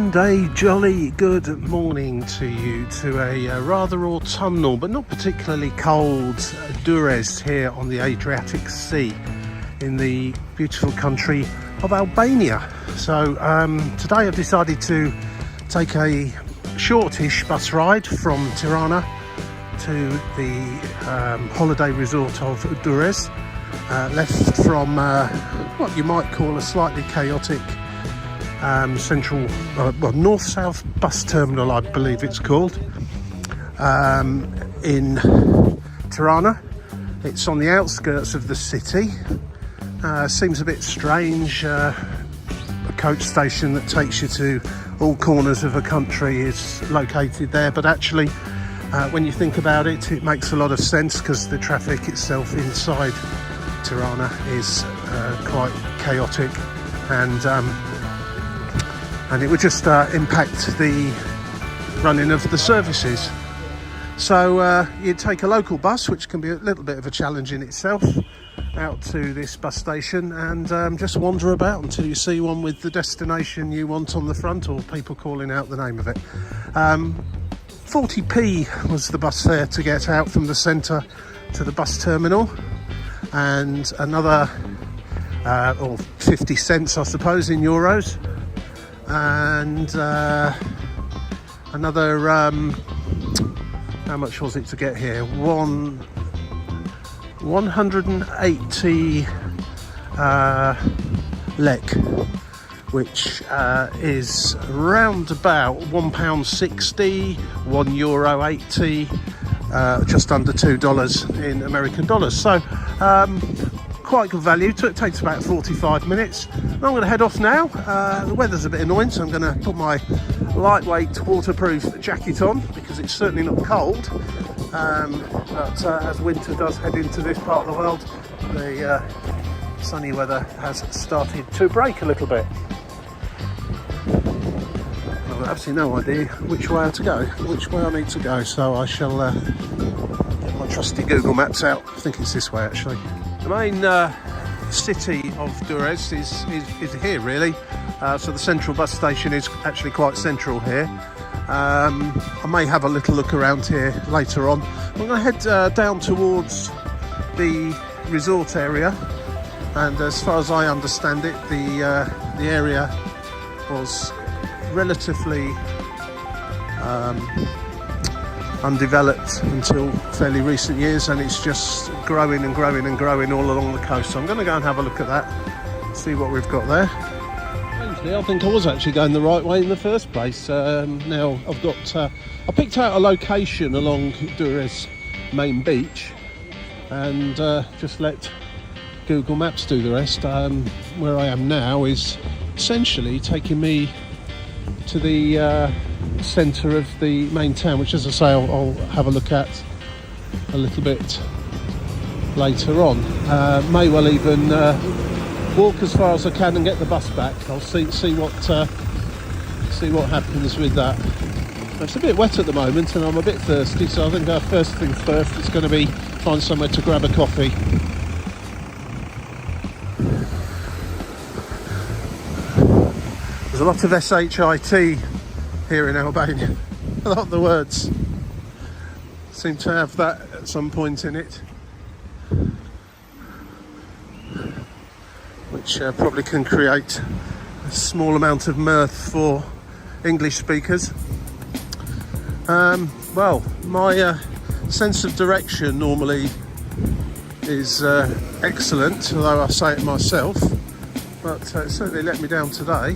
And a jolly good morning to you to a rather autumnal but not particularly cold Durrës here on the Adriatic Sea in the beautiful country of Albania. So today I've decided to take a shortish bus ride from Tirana to the holiday resort of Durrës, left from what you might call a slightly chaotic central, north-south bus terminal, I believe it's called, in Tirana. It's on the outskirts of the city. Seems a bit strange. A coach station that takes you to all corners of a country is located there, but actually when you think about it, it makes a lot of sense because the traffic itself inside Tirana is quite chaotic, and it would just impact the running of the services. So you'd take a local bus, which can be a little bit of a challenge in itself, out to this bus station and just wander about until you see one with the destination you want on the front, or people calling out the name of it. 40p was the bus fare to get out from the centre to the bus terminal, and another or 50 cents I suppose in euros, and another how much was it to get here? 180 lek, which is around about £1.60, €1.80, just under $2 in American dollars. So quite good value. It takes about 45 minutes. I'm going to head off now. The weather's a bit annoying, so I'm going to put my lightweight waterproof jacket on because it's certainly not cold. But as winter does head into this part of the world, the sunny weather has started to break a little bit. I've got absolutely no idea which way to go, which way I need to go, so I shall get my trusty Google Maps out. I think it's this way actually. The main city of Durrës is here really, so the central bus station is actually quite central here. I may have a little look around here later on. I'm going to head down towards the resort area, and as far as I understand it, the area was relatively undeveloped until fairly recent years, and it's just growing and growing and growing all along the coast. So I'm going to go and have a look at that, see what we've got there. I think I was actually going the right way in the first place. Now I've got I picked out a location along Durrës main beach, and just let Google Maps do the rest. Where I am now is essentially taking me to the centre of the main town, which, as I say, I'll have a look at a little bit later on. May well even walk as far as I can and get the bus back. I'll see what happens with that. It's a bit wet at the moment and I'm a bit thirsty, so I think our first things first is going to be find somewhere to grab a coffee. There's a lot of SHIT here in Albania. A lot of the words seem to have that at some point in it, which probably can create a small amount of mirth for English speakers. Well, my sense of direction normally is excellent, although I say it myself, but it certainly let me down today.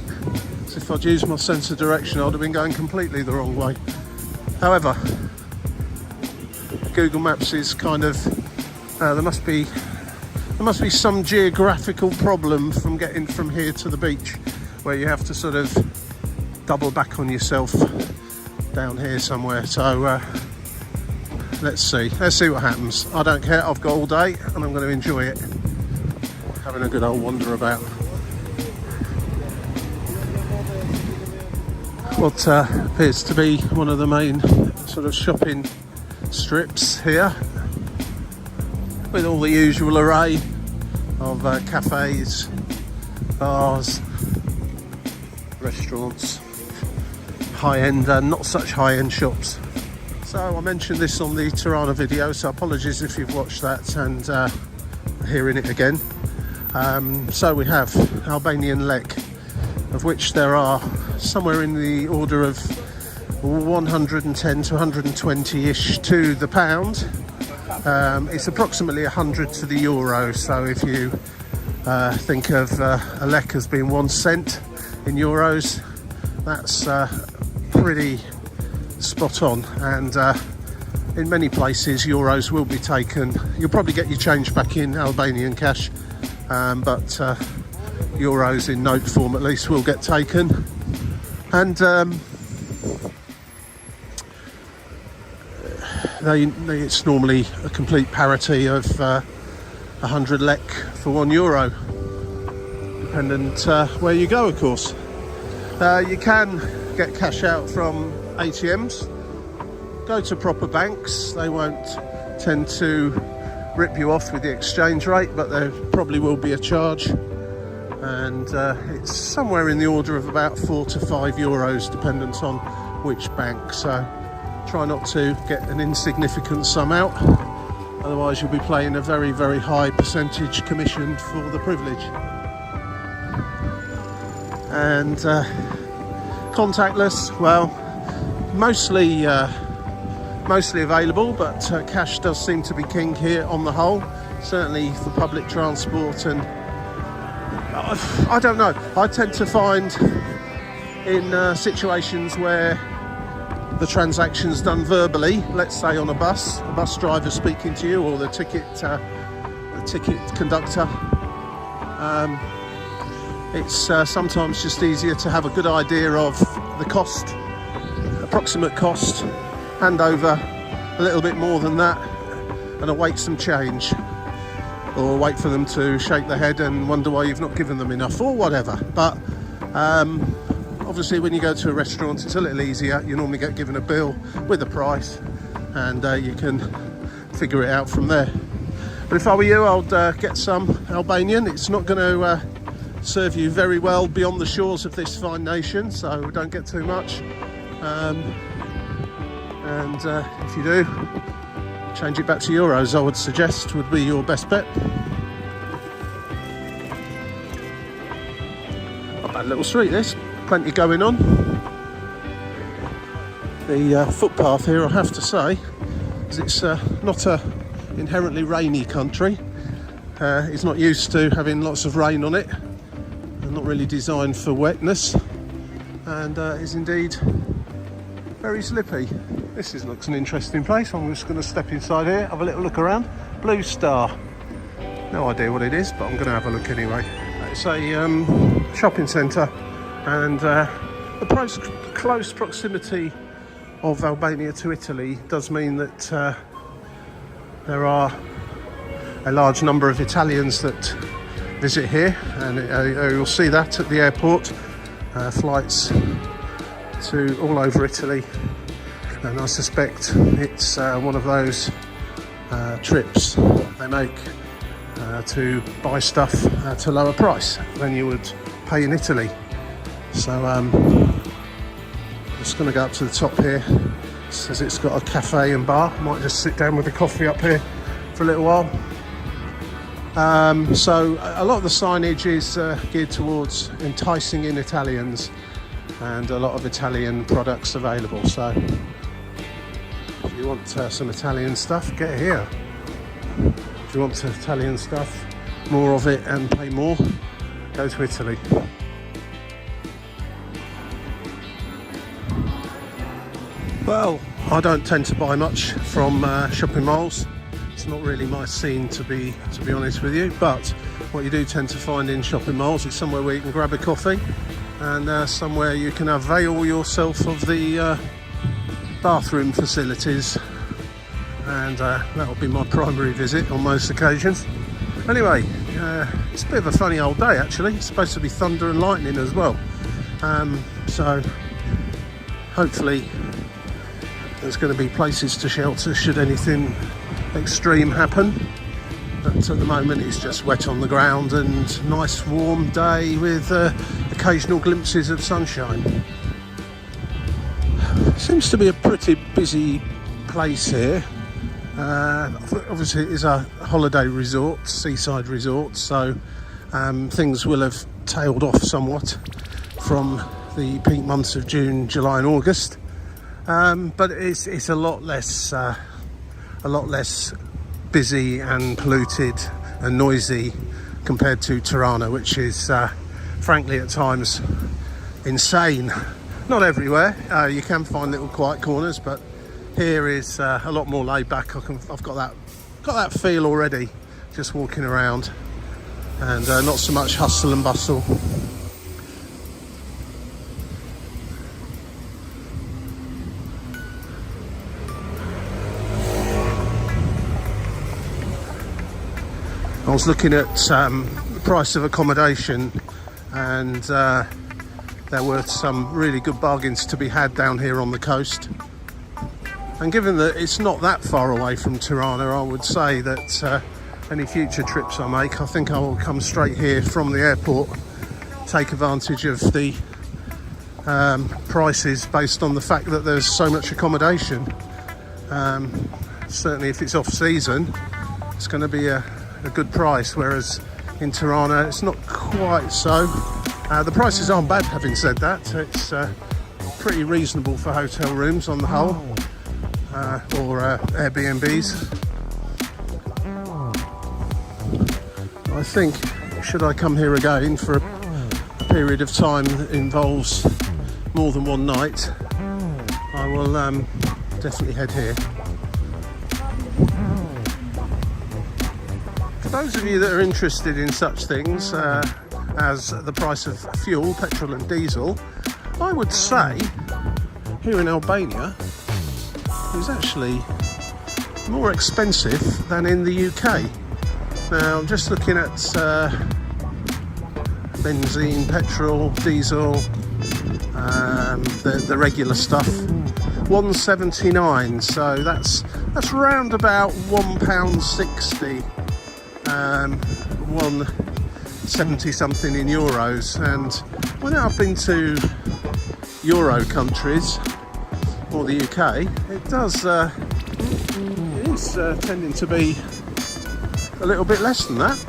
So if I'd used my sense of direction, I'd have been going completely the wrong way. However, Google Maps is kind of there must be some geographical problem from getting from here to the beach, where you have to sort of double back on yourself down here somewhere. So let's see what happens. I don't care, I've got all day and I'm going to enjoy it, having a good old wander about. What appears to be one of the main sort of shopping strips here, with all the usual array of cafes, bars, restaurants, high-end and not such high-end shops. So I mentioned this on the Tirana video, so apologies if you've watched that and hearing it again. So we have Albanian lek, of which there are somewhere in the order of 110 to 120-ish to the pound. It's approximately 100 to the euro, so if you think of a lek as being 1 cent in euros, that's pretty spot on. And in many places euros will be taken. You'll probably get your change back in Albanian cash, but euros in note form at least will get taken. And it's normally a complete parity of 100 lek for €1, dependent where you go, of course. You can get cash out from ATMs. Go to proper banks. They won't tend to rip you off with the exchange rate, but there probably will be a charge. And it's somewhere in the order of about 4 to 5 euros, dependent on which bank. So try not to get an insignificant sum out, otherwise you'll be paying a very, very high percentage commission for the privilege. And contactless, well, mostly available, but cash does seem to be king here on the whole, certainly for public transport. And I don't know, I tend to find in situations where the transaction's done verbally, let's say on a bus driver speaking to you, or the ticket conductor, it's sometimes just easier to have a good idea of the cost, approximate cost, hand over a little bit more than that and await some change, or wait for them to shake their head and wonder why you've not given them enough or whatever. But obviously when you go to a restaurant it's a little easier. You normally get given a bill with a price, and you can figure it out from there. But if I were you, I'd get some Albanian. It's not going to serve you very well beyond the shores of this fine nation, so don't get too much. And if you do, change it back to euros, I would suggest, would be your best bet. Not a bad little street this, plenty going on. The footpath here, I have to say, is it's not a inherently rainy country. It's not used to having lots of rain on it, and not really designed for wetness, and is indeed very slippy. This looks an interesting place. I'm just going to step inside here, have a little look around. Blue Star. No idea what it is, but I'm going to have a look anyway. It's a shopping centre, and the close proximity of Albania to Italy does mean that there are a large number of Italians that visit here, and you'll see that at the airport. Flights to all over Italy, and I suspect it's one of those trips they make to buy stuff at a lower price than you would pay in Italy. So just going to go up to the top here. It says it's got a cafe and bar. Might just sit down with a coffee up here for a little while. So a lot of the signage is geared towards enticing in Italians, and a lot of Italian products available. So if you want some Italian stuff, get here. If you want Italian stuff, more of it and pay more, go to Italy. Well, I don't tend to buy much from shopping malls. It's not really my scene, to be honest with you. But what you do tend to find in shopping malls is somewhere where you can grab a coffee, and somewhere you can avail yourself of the bathroom facilities, and that'll be my primary visit on most occasions. Anyway, it's a bit of a funny old day actually. It's supposed to be thunder and lightning as well, so hopefully there's going to be places to shelter should anything extreme happen. But at the moment it's just wet on the ground and nice warm day with occasional glimpses of sunshine. Seems to be a pretty busy place here. Obviously it is a holiday resort, seaside resort, so things will have tailed off somewhat from the peak months of June, July and August, but it's a lot less busy and polluted and noisy compared to Tirana, which is frankly at times insane. Not everywhere, you can find little quiet corners, but here is a lot more laid back. I've got that feel already just walking around, and not so much hustle and bustle. I was looking at the price of accommodation, and there were some really good bargains to be had down here on the coast. And given that it's not that far away from Tirana, I would say that any future trips I make, I think I will come straight here from the airport, take advantage of the prices based on the fact that there's so much accommodation. Certainly if it's off season, it's going to be a good price, whereas in Tirana it's not quite so. The prices aren't bad, having said that. It's pretty reasonable for hotel rooms on the whole, or Airbnbs. I think, should I come here again for a period of time that involves more than one night, I will definitely head here. For those of you that are interested in such things as the price of fuel, petrol and diesel, I would say here in Albania is actually more expensive than in the UK. Now I'm just looking at benzene, petrol, diesel, the regular stuff. £1.79, so that's round about £1.60, 170 something in euros. And when I've been to Euro countries or the UK, it is tending to be a little bit less than that.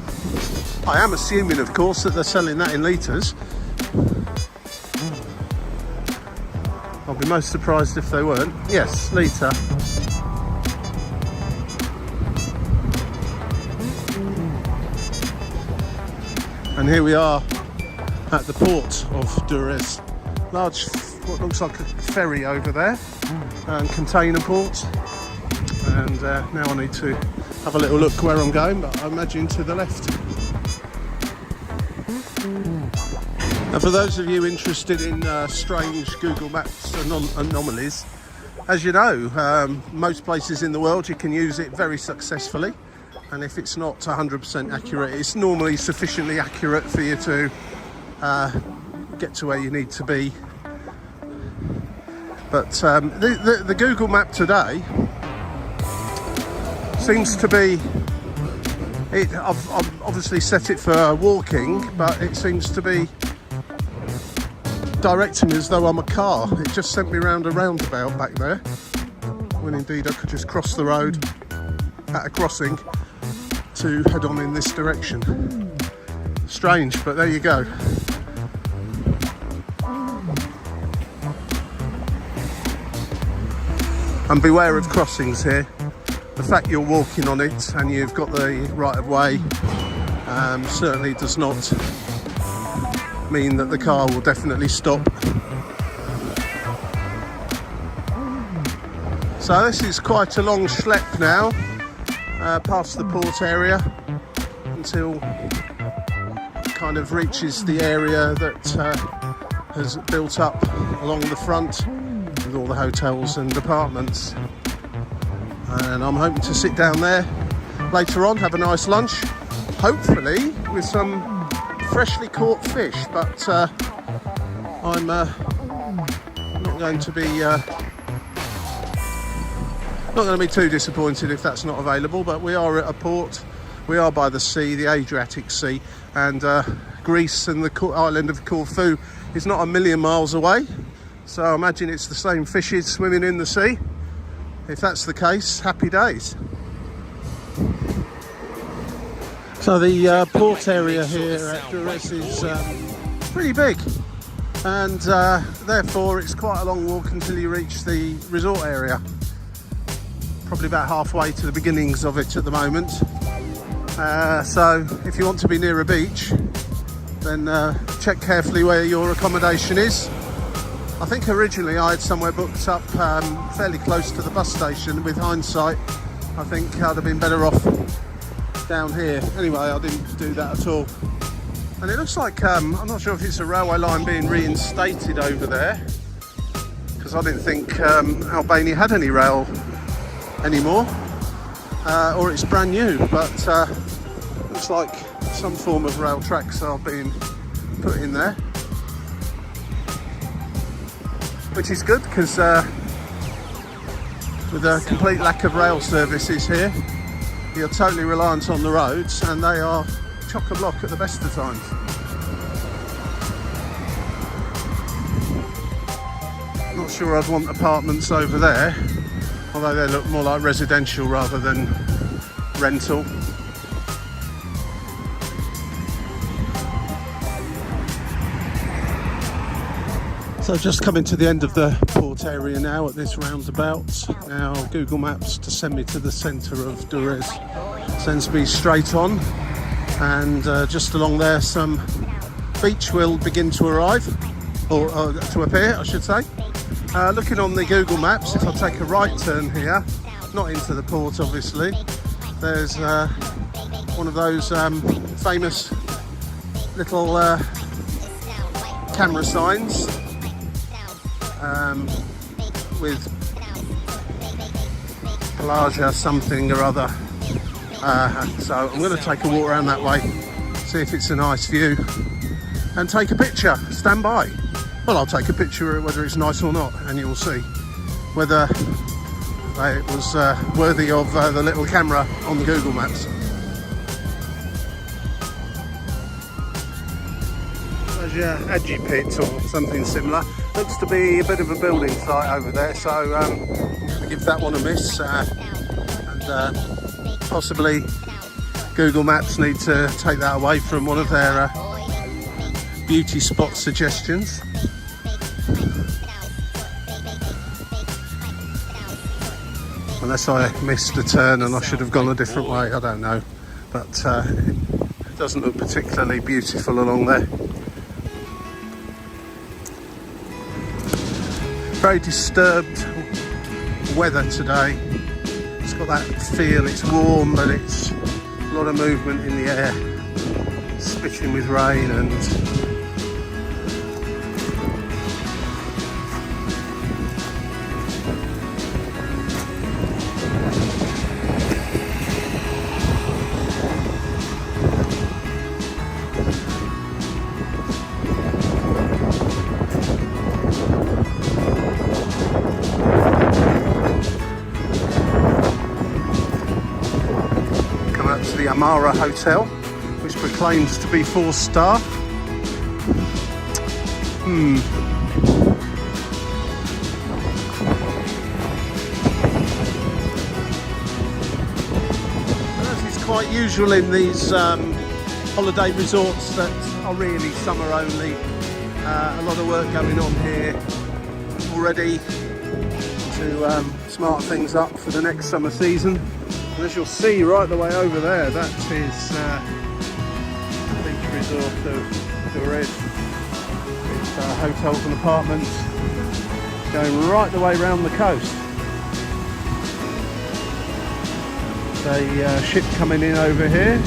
I am assuming, of course, that they're selling that in litres. I'll be most surprised if they weren't. Yes, litre. And here we are at the port of Durrës. Large, what looks like a ferry over there, and container port. And now I need to have a little look where I'm going, but I imagine to the left. And for those of you interested in strange Google Maps anomalies, as you know, most places in the world you can use it very successfully, and if it's not 100% accurate, it's normally sufficiently accurate for you to get to where you need to be. But the Google map today seems to be, I've obviously set it for walking, but it seems to be directing me as though I'm a car. It just sent me round a roundabout back there, when indeed I could just cross the road at a crossing to head on in this direction. Strange, but there you go. And beware of crossings here. The fact you're walking on it and you've got the right of way certainly does not mean that the car will definitely stop. So this is quite a long schlep now, past the port area, until it kind of reaches the area that has built up along the front with all the hotels and apartments. And I'm hoping to sit down there later on, have a nice lunch, hopefully with some freshly caught fish, but I'm not going to be too disappointed if that's not available. But we are at a port, we are by the sea, the Adriatic Sea, and Greece and the island of Corfu is not a million miles away. So I imagine it's the same fishes swimming in the sea. If that's the case, happy days. So the port area here at Durrës is pretty big, and therefore it's quite a long walk until you reach the resort area. Probably about halfway to the beginnings of it at the moment. So if you want to be near a beach, then check carefully where your accommodation is. I think originally I had somewhere booked up fairly close to the bus station. With hindsight, I think I'd have been better off down here. Anyway, I didn't do that at all. And it looks like, I'm not sure if it's a railway line being reinstated over there, because I didn't think Albania had any rail anymore, or it's brand new, but looks like some form of rail tracks are being put in there, which is good, because with a complete lack of rail services here, you're totally reliant on the roads, and they are chock-a-block at the best of times. Not sure I'd want apartments over there, although they look more like residential rather than rental. So just coming to the end of the port area now at this roundabout. Now Google Maps to send me to the centre of Durrës sends me straight on, and just along there some beach will begin to arrive, or to appear I should say. Looking on the Google Maps, if I take a right turn here, not into the port obviously, there's one of those famous little camera signs with Plaja something or other. So I'm going to take a walk around that way, see if it's a nice view, and take a picture. Stand by. Well, I'll take a picture whether it's nice or not, and you'll see whether it was worthy of the little camera on Google Maps. Adji pit or something similar. Looks to be a bit of a building site over there, so I'm going to give that one a miss, and possibly Google Maps need to take that away from one of their beauty spot suggestions. Unless I missed a turn and I should have gone a different way, I don't know, but it doesn't look particularly beautiful along there. Very disturbed weather today. It's got that feel, it's warm, but it's a lot of movement in the air, spitting with rain, and the Amara Hotel, which proclaims to be 4-star. As is quite usual in these holiday resorts that are really summer only, a lot of work going on here already to smart things up for the next summer season. And as you'll see right the way over there, that is the beach resort of Durrës. It's hotels and apartments going right the way around the coast. A ship coming in over here,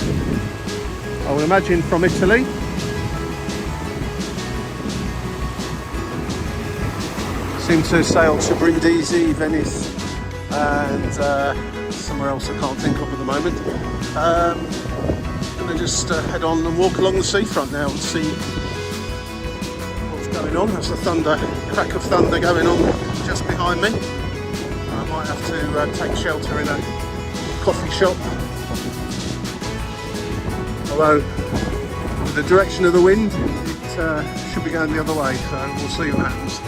I would imagine from Italy. Seem to sail to Brindisi, Venice, and somewhere else I can't think of at the moment. Going to just head on and walk along the seafront now and see what's going on. There's a crack of thunder going on just behind me. I might have to take shelter in a coffee shop. Although, with the direction of the wind, it should be going the other way, so we'll see what happens.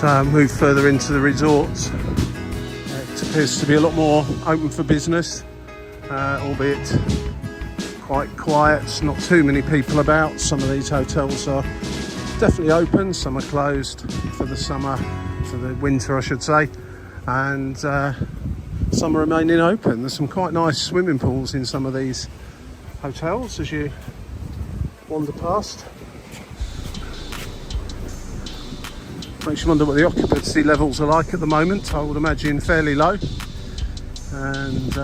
move further into the resort, it appears to be a lot more open for business, albeit quite quiet, not too many people about. Some of these hotels are definitely open, some are closed for the summer, for the winter I should say, and some are remaining open. There's some quite nice swimming pools in some of these hotels as you wander past. Makes you wonder what the occupancy levels are like at the moment. I would imagine fairly low, and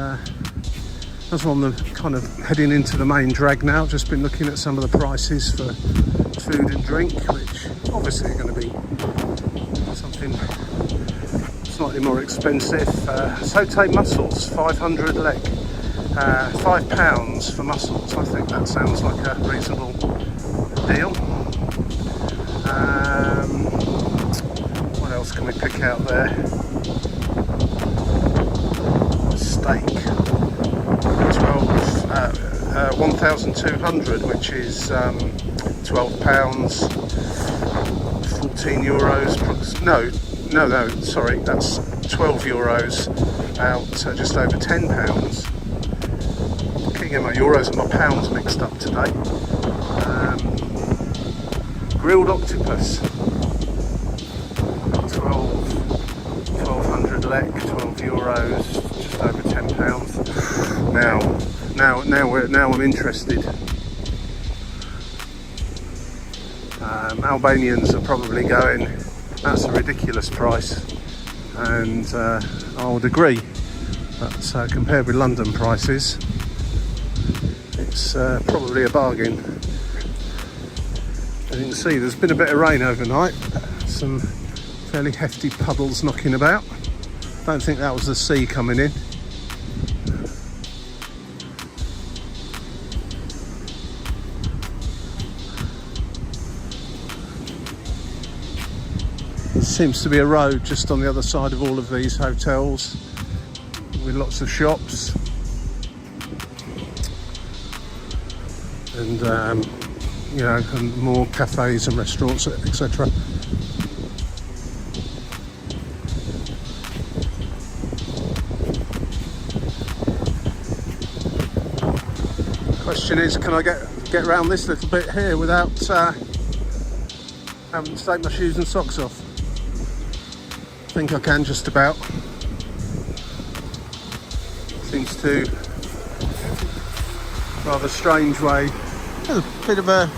as I'm kind of heading into the main drag now, just been looking at some of the prices for food and drink, which obviously are going to be something slightly more expensive. Saute mussels, 500 lek, £5 for mussels. I think that sounds like a reasonable deal. What else can we pick out there? Steak, 1,200, which is £12, 14 euros. No, sorry, that's 12 euros, about just over £10. Keep getting my euros and my pounds mixed up today. Grilled octopus, 1200 lek, 12 euros, just over £10. Now I'm interested. Albanians are probably going, that's a ridiculous price, and I would agree, but compared with London prices, it's probably a bargain. As you can see, there's been a bit of rain overnight, some fairly hefty puddles knocking about. Don't think that was the sea coming in. Seems to be a road just on the other side of all of these hotels with lots of shops and and more cafes and restaurants, etc. Question is, can I get around this little bit here without having to take my shoes and socks off? I think I can just about. Seems to rather strange way. There's a bit of a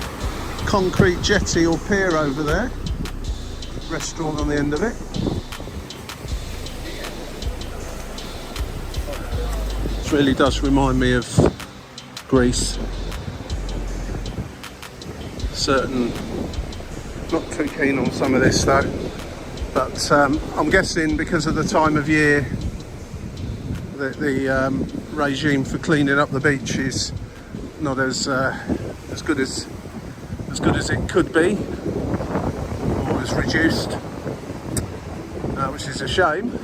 concrete jetty or pier over there. Restaurant on the end of it. This really does remind me of Greece. Not too keen on some of this though. But I'm guessing because of the time of year, the regime for cleaning up the beach is not as good as it could be, or is reduced, which is a shame,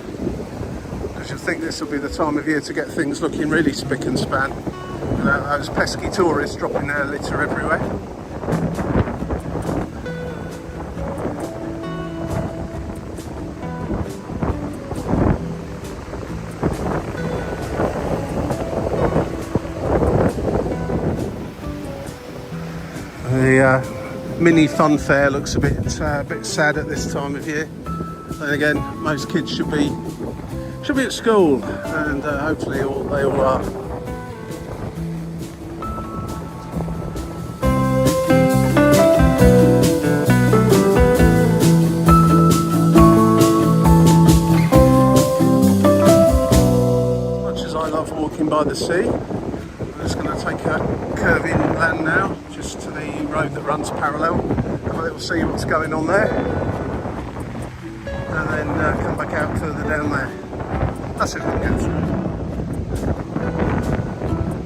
because you'd think this will be the time of year to get things looking really spick and span without those pesky tourists dropping their litter everywhere. The mini fun fair looks a bit sad at this time of year. Then again, most kids should be at school, and hopefully they all are. As much as I love walking by the sea, I'm just going to take a curve inland now, just to the road that runs parallel, have a little see what's going on there, and then come back out further down there. That's if we can get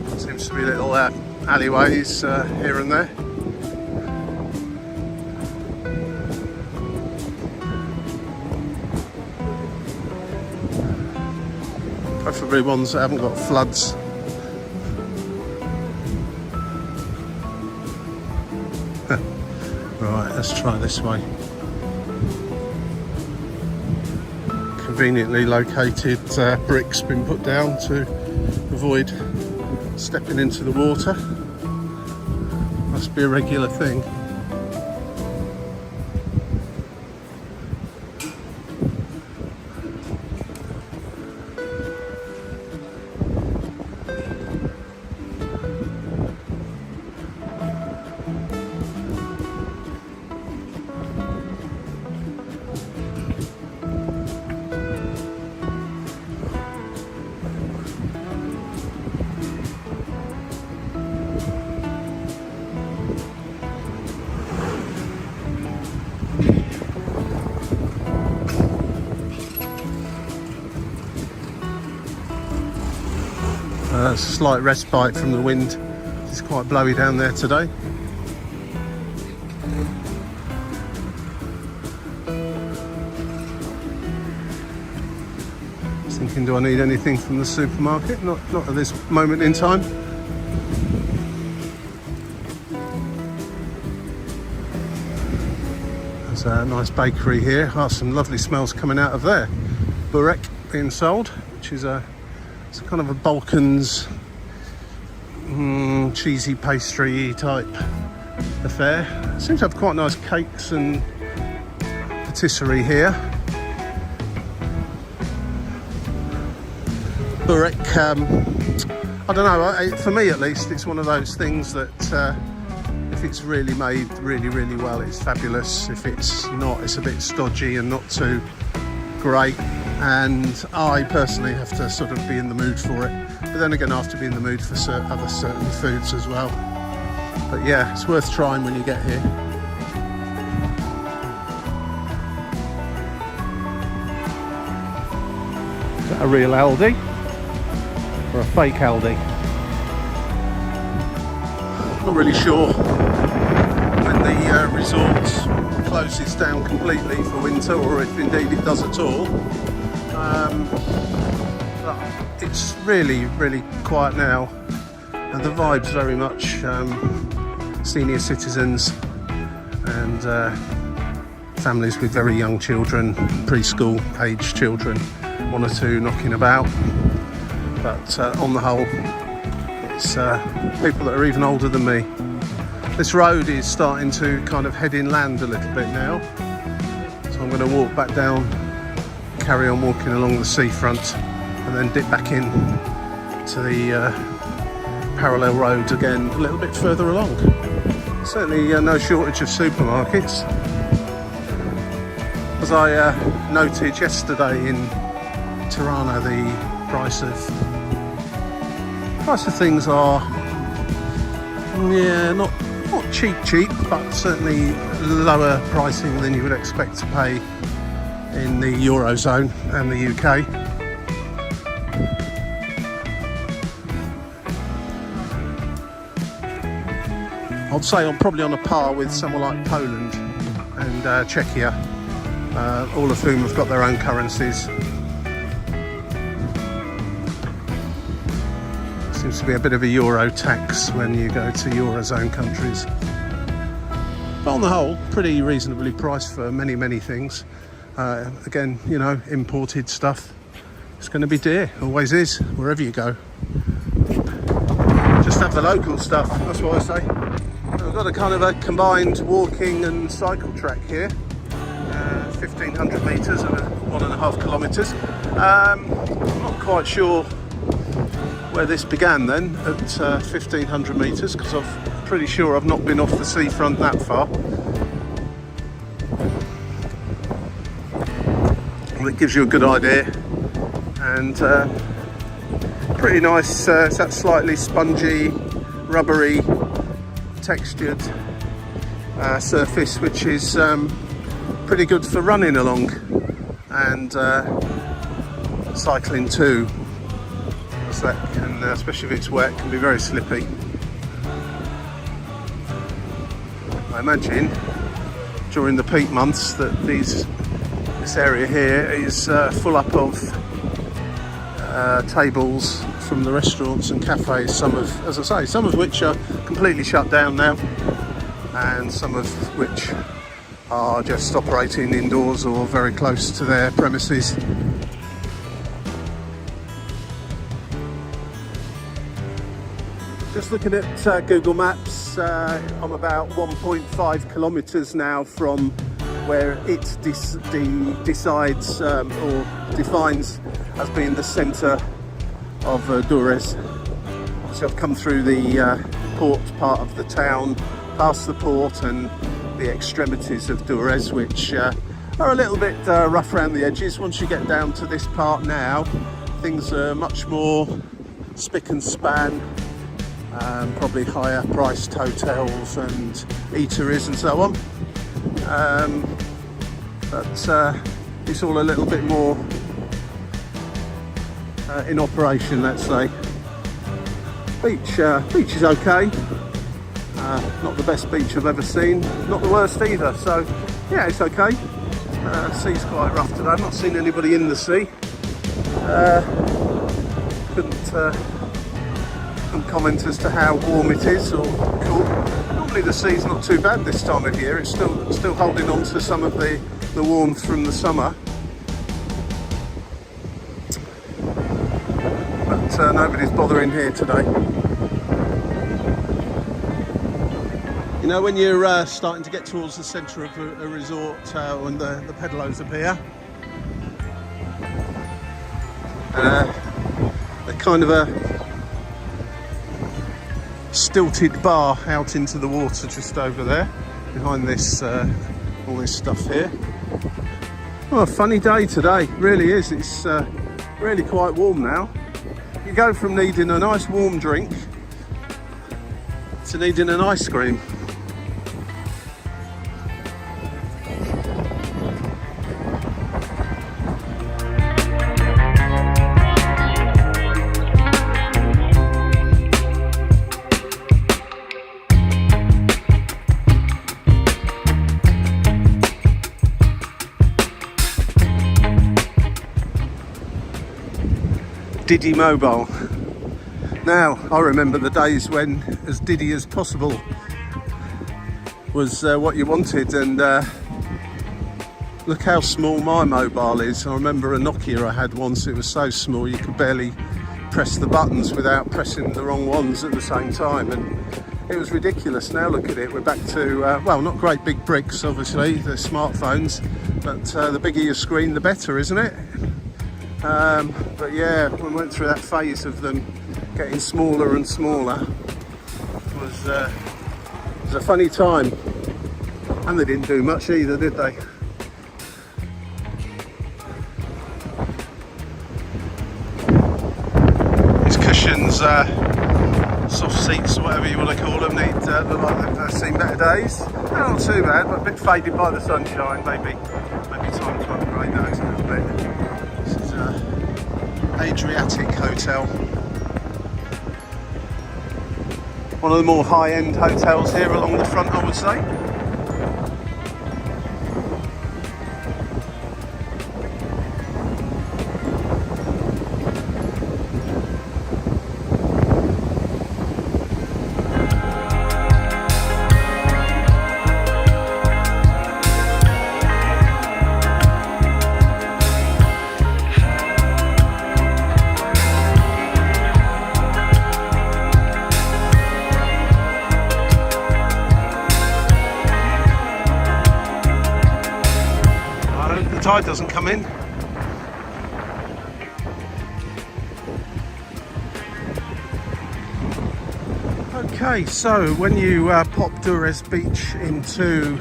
through. Seems to be little alleyways here and there. Preferably ones that haven't got floods. Right, let's try this way. conveniently located bricks been put down to avoid stepping into the water. Must be a regular thing. A slight respite from the wind. It's quite blowy down there today. Just thinking, do I need anything from the supermarket? Not at this moment in time. There's a nice bakery here. Some lovely smells coming out of there. Burek being sold, which is it's kind of a Balkans cheesy pastry type affair. Seems to have quite nice cakes and patisserie here. Burek, I don't know, for me at least, it's one of those things that if it's really made really well, it's fabulous. If it's not, it's a bit stodgy and not too great. And I personally have to sort of be in the mood for it, but then again I have to be in the mood for other certain foods as well. But yeah, it's worth trying when you get here. Is that a real Aldi or a fake Aldi? Not really sure when the resort closes down completely for winter, or if indeed it does at all. It's really quiet now, and the vibe's very much senior citizens and families with very young children, preschool age children, one or two knocking about, but on the whole it's people that are even older than me. This road is starting to kind of head inland a little bit now, so I'm going to walk back down, carry on walking along the seafront, and then dip back in to the parallel road again a little bit further along. Certainly no shortage of supermarkets. As I noted yesterday in Tirana, the price of things are not cheap, but certainly lower pricing than you would expect to pay in the Eurozone and the UK. I'd say I'm probably on a par with somewhere like Poland and Czechia, all of whom have got their own currencies. Seems to be a bit of a Euro tax when you go to Eurozone countries. But on the whole, pretty reasonably priced for many things. Again, you know, imported stuff. It's going to be dear, always is, wherever you go. Just have the local stuff, that's what I say. We've got a kind of a combined walking and cycle track here, 1,500 metres and 1.5 kilometres. I'm not quite sure where this began then at 1,500 metres, because I'm pretty sure I've not been off the seafront that far. Well, it gives you a good idea, and pretty nice. It's that slightly spongy, rubbery textured surface, which is pretty good for running along and cycling too. So that can, especially if it's wet, can be very slippy. I imagine during the peak months that this area here is full up of tables from the restaurants and cafes, some of, as I say, some of which are completely shut down now, and some of which are just operating indoors or very close to their premises. Just looking at Google Maps, I'm about 1.5 kilometres now from where it decides or defines as being the centre of Durrës. So I've come through the port part of the town, past the port and the extremities of Durrës, which are a little bit rough around the edges. Once you get down to this part now, things are much more spick and span. Probably higher priced hotels and eateries and so on, but it's all a little bit more in operation, let's say. Beach is okay, not the best beach I've ever seen, not the worst either, so yeah, it's okay. Sea's quite rough today. I've not seen anybody in the sea. Couldn't comment as to how warm it is or cool. Normally the sea's not too bad this time of year. It's still holding on to some of the warmth from the summer, but nobody's bothering here today. You know, when you're starting to get towards the centre of a resort when the pedalos appear, they're kind of a stilted bar out into the water just over there behind this all this stuff here. Oh, a funny day today, really is. It's really quite warm now. You go from needing a nice warm drink to needing an ice cream. Diddy Mobile. Now, I remember the days when as diddy as possible was what you wanted, and look how small my mobile is. I remember a Nokia I had once. It was so small you could barely press the buttons without pressing the wrong ones at the same time, and it was ridiculous. Now look at it, we're back to well, not great big bricks obviously, the smartphones, but the bigger your screen the better, isn't it? But yeah, we went through that phase of them getting smaller and smaller. It was a funny time, and they didn't do much either, did they? These cushions, soft seats, whatever you want to call them, look like they've seen better days. Not too bad, but a bit faded by the sunshine. Maybe time to upgrade those a little bit. Adriatic Hotel, one of the more high-end hotels here along the front, I would say. Tide doesn't come in. Okay, so when you pop Durrës Beach into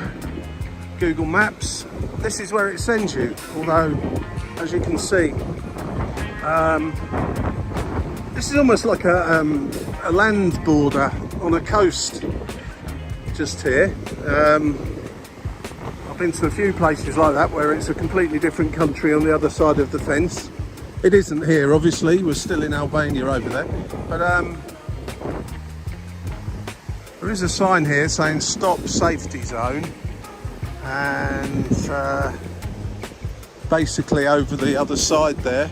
Google Maps, this is where it sends you, although as you can see this is almost like a land border on a coast just here. I've been to a few places like that where it's a completely different country on the other side of the fence. It isn't here, obviously, we're still in Albania over there, but there is a sign here saying stop safety zone, and basically over the other side there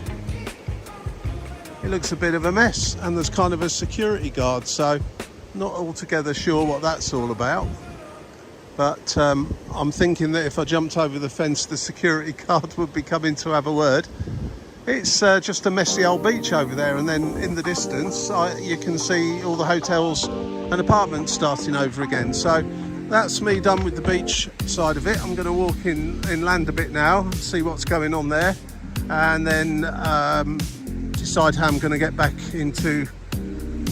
it looks a bit of a mess, and there's kind of a security guard, so not altogether sure what that's all about. But I'm thinking that if I jumped over the fence, the security guard would be coming to have a word. It's just a messy old beach over there, and then in the distance you can see all the hotels and apartments starting over again. So that's me done with the beach side of it. I'm going to walk inland a bit now, see what's going on there, and then decide how I'm going to get back into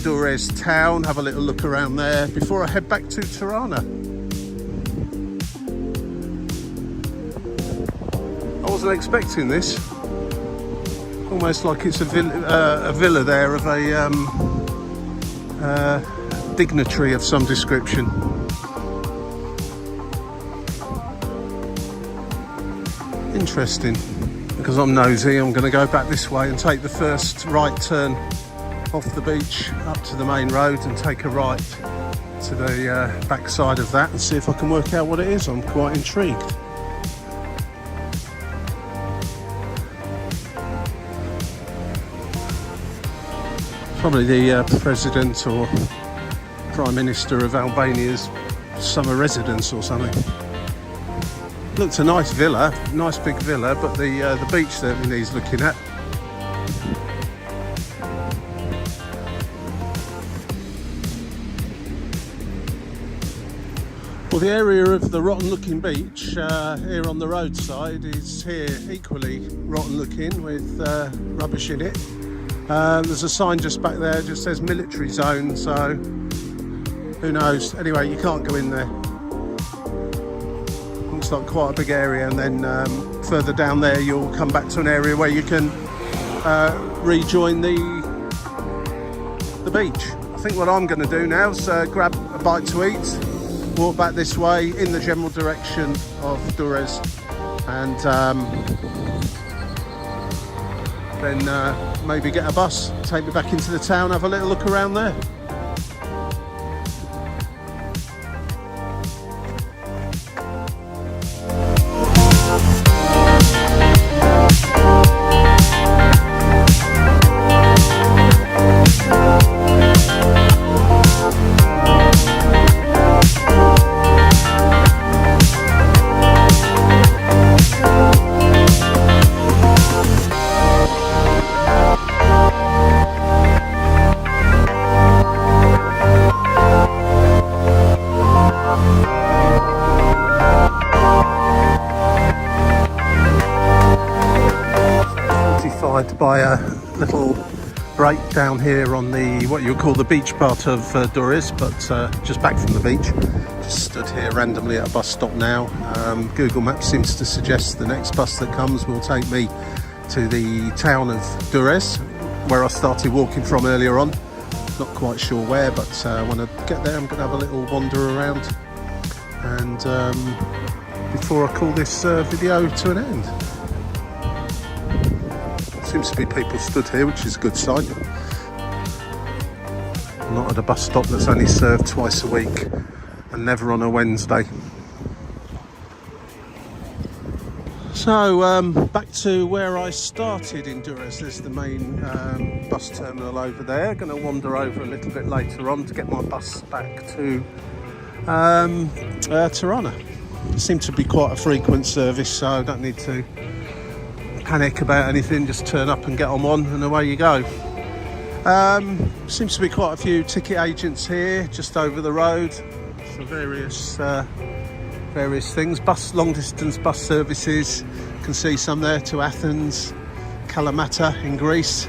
Durrës town, have a little look around there before I head back to Tirana. I wasn't expecting this. Almost like it's a villa there of a dignitary of some description. Interesting. Because I'm nosy, I'm going to go back this way and take the first right turn off the beach up to the main road and take a right to the back side of that and see if I can work out what it is. I'm quite intrigued. Probably the President or Prime Minister of Albania's summer residence or something. Looks a nice villa, nice big villa, but the beach certainly needs looking at. Well, the area of the rotten looking beach here on the roadside is here equally rotten looking with rubbish in it. There's a sign just back there, just says military zone, so who knows. Anyway, you can't go in there. Looks like quite a big area, and then further down there you'll come back to an area where you can rejoin the beach. I think what I'm going to do now is grab a bite to eat, walk back this way in the general direction of Durrës, and then maybe get a bus, take me back into the town, have a little look around there. By a little break down here on the what you would call the beach part of Durrës, but just back from the beach. Just stood here randomly at a bus stop now. Google Maps seems to suggest the next bus that comes will take me to the town of Durrës, where I started walking from earlier on. Not quite sure where, but when I get there I'm going to have a little wander around, and before I call this video to an end. Seems to be people stood here, which is a good sign. Not at a bus stop that's only served twice a week and never on a Wednesday. So back to where I started in Durrës. There's the main bus terminal over there. Going to wander over a little bit later on to get my bus back to Tirana. It seems to be quite a frequent service, so I don't need to panic about anything, just turn up and get on one and away you go. Seems to be quite a few ticket agents here just over the road for various things. Long distance bus services, you can see some there to Athens, Kalamata in Greece,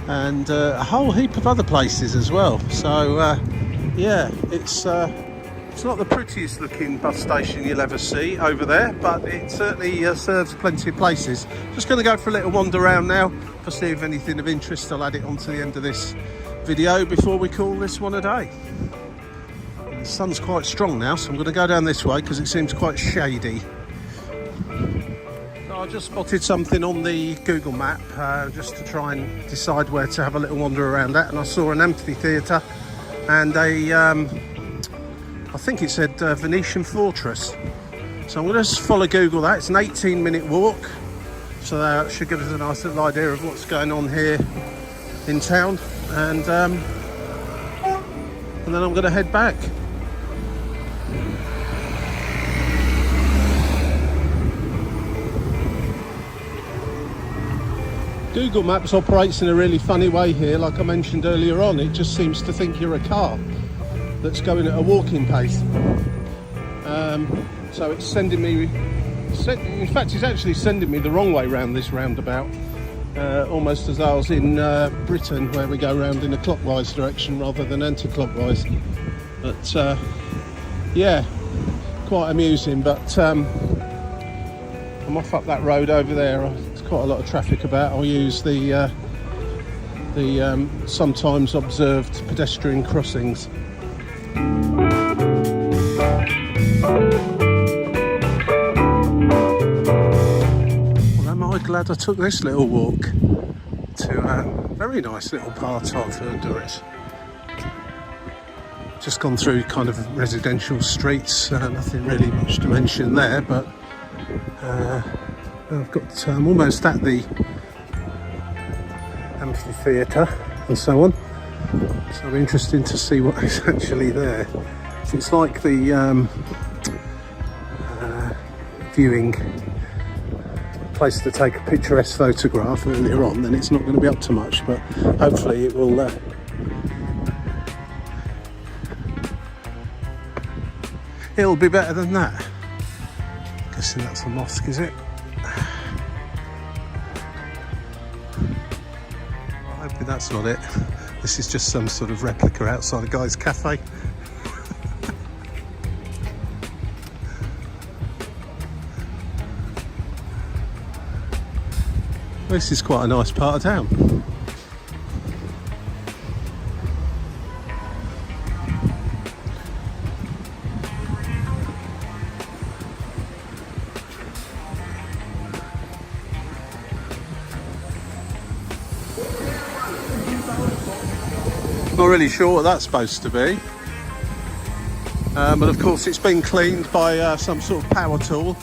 and a whole heap of other places as well. So yeah, it's not the prettiest looking bus station you'll ever see over there, but it certainly serves plenty of places. Just going to go for a little wander around now. If I see if anything of interest, I'll add it on to the end of this video before we call this one a day. The sun's quite strong now, so I'm going to go down this way because it seems quite shady. So I just spotted something on the Google map just to try and decide where to have a little wander around at, and I saw an amphitheater and a I think it said Venetian fortress. So I'm going to just follow Google that. It's an 18-minute walk, so that should give us a nice little idea of what's going on here in town, and then I'm going to head back. Google Maps operates in a really funny way here. Like I mentioned earlier on, it just seems to think you're a car that's going at a walking pace. So it's sending me, in fact it's actually sending me the wrong way round this roundabout, almost as though I was in Britain, where we go round in a clockwise direction rather than anti-clockwise. But yeah, quite amusing. But I'm off up that road over there. There's quite a lot of traffic about. I'll use the sometimes observed pedestrian crossings. Well, am I glad I took this little walk to a very nice little part of Durrës. Just gone through kind of residential streets, nothing really much to mention there, but I've got almost at the amphitheater and so on, so it'll be interesting to see what is actually there. If it's like the viewing place to take a picturesque photograph earlier on, then it's not going to be up to much, but hopefully it will it'll be better than that. Guessing that's a mosque, is it? Hopefully that's not it. This is just some sort of replica outside a guy's cafe. This is quite a nice part of town. Not really sure what that's supposed to be, but of course it's been cleaned by some sort of power tool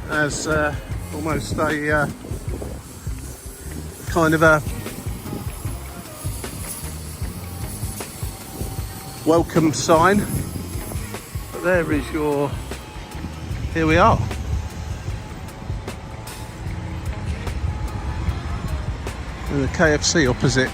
as almost a kind of a welcome sign. But there is your, here we are. And the KFC opposite.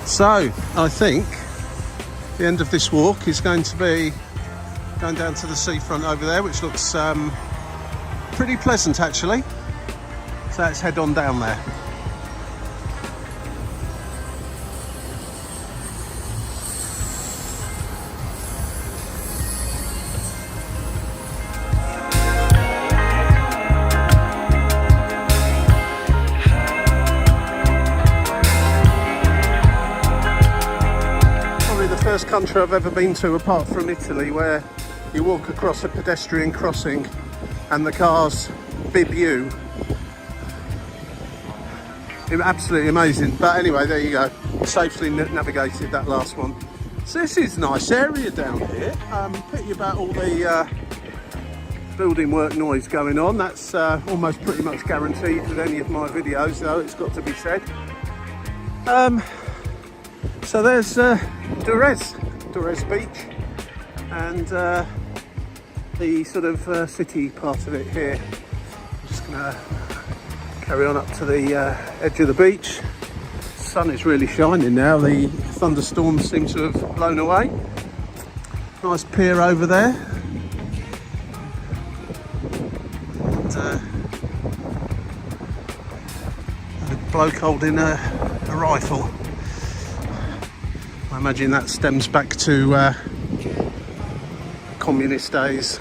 So I think the end of this walk is going to be going down to the seafront over there, which looks pretty pleasant actually. So let's head on down there. First country I've ever been to apart from Italy where you walk across a pedestrian crossing and the cars bib you. Absolutely amazing. But anyway, there you go. Safely navigated that last one. So this is a nice area down here. Pity about all the building work noise going on. That's almost pretty much guaranteed with any of my videos, though, it's got to be said. So there's Durrës Beach and the sort of city part of it here. I'm just going to carry on up to the edge of the beach. The sun is really shining now. The thunderstorms seem to have blown away. Nice pier over there. And, a bloke holding a rifle. I imagine that stems back to communist days.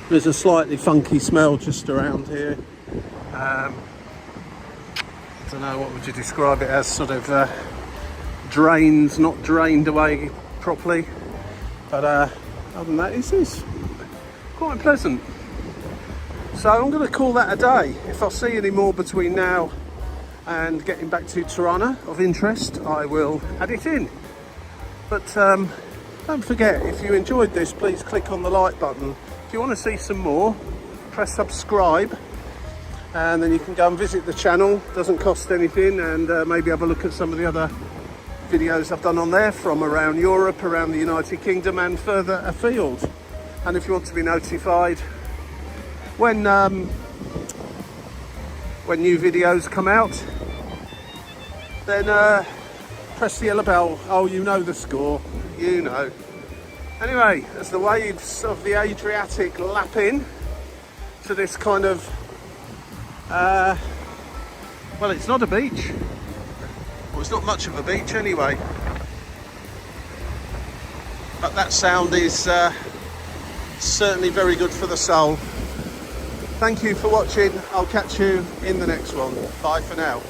There's a slightly funky smell just around here. I don't know, what would you describe it as? Sort of drains, not drained away properly. But other than that, it's quite pleasant. So I'm going to call that a day. If I see any more between now and getting back to Tirana of interest, I will add it in. But Don't forget, if you enjoyed this, please click on the like button. If you want to see some more, press subscribe, and then you can go and visit the channel. Doesn't cost anything, and maybe have a look at some of the other videos I've done on there from around Europe, around the United Kingdom and further afield. And if you want to be notified when new videos come out, then press the yellow bell. Oh, you know the score, you know. Anyway, as the waves of the Adriatic lap in to this kind of, well, it's not a beach. Well, it's not much of a beach anyway. But that sound is certainly very good for the soul. Thank you for watching. I'll catch you in the next one. Bye for now.